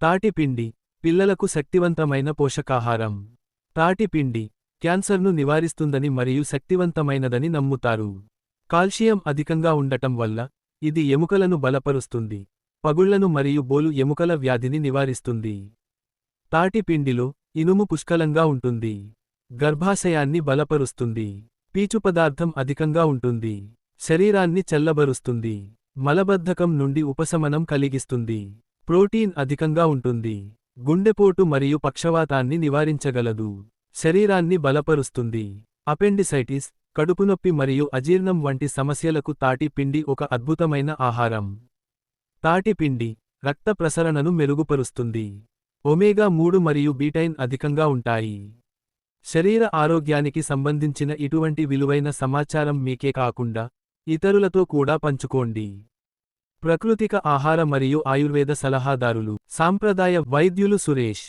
తాటిపిండి పిల్లలకు శక్తివంతమైన పోషకాహారం. తాటిపిండి క్యాన్సర్ను నివారిస్తుందని మరియు శక్తివంతమైనదని నమ్ముతారు. కాల్షియం అధికంగా ఉండటం వల్ల ఇది ఎముకలను బలపరుస్తుంది, పగుళ్లను మరియు బోలు ఎముకల వ్యాధిని నివారిస్తుంది. తాటిపిండిలో ఇనుము పుష్కలంగా ఉంటుంది, గర్భాశయాన్ని బలపరుస్తుంది. పీచు పదార్థం అధికంగా ఉంటుంది, శరీరాన్ని చల్లబరుస్తుంది, మలబద్ధకం నుండి ఉపశమనం కలిగిస్తుంది. ప్రోటీన్ అధికంగా ఉంటుంది, గుండెపోటు మరియు పక్షవాతాన్ని నివారించగలదు, శరీరాన్ని బలపరుస్తుంది. అపెండిసైటిస్, కడుపునొప్పి మరియు అజీర్ణం వంటి సమస్యలకు తాటి పిండి ఒక అద్భుతమైన ఆహారం. తాటిపిండి రక్త ప్రసరణను మెరుగుపరుస్తుంది, ఒమేగా-3 మరియు బీటైన్ అధికంగా ఉంటాయి. శరీర ఆరోగ్యానికి సంబంధించిన ఇటువంటి విలువైన సమాచారం మీకే కాకుండా ఇతరులతో కూడా పంచుకోండి. ప్రకృతిక ఆహార మరియు ఆయుర్వేద సలహాదారులు, సాంప్రదాయ వైద్యులు సురేష్.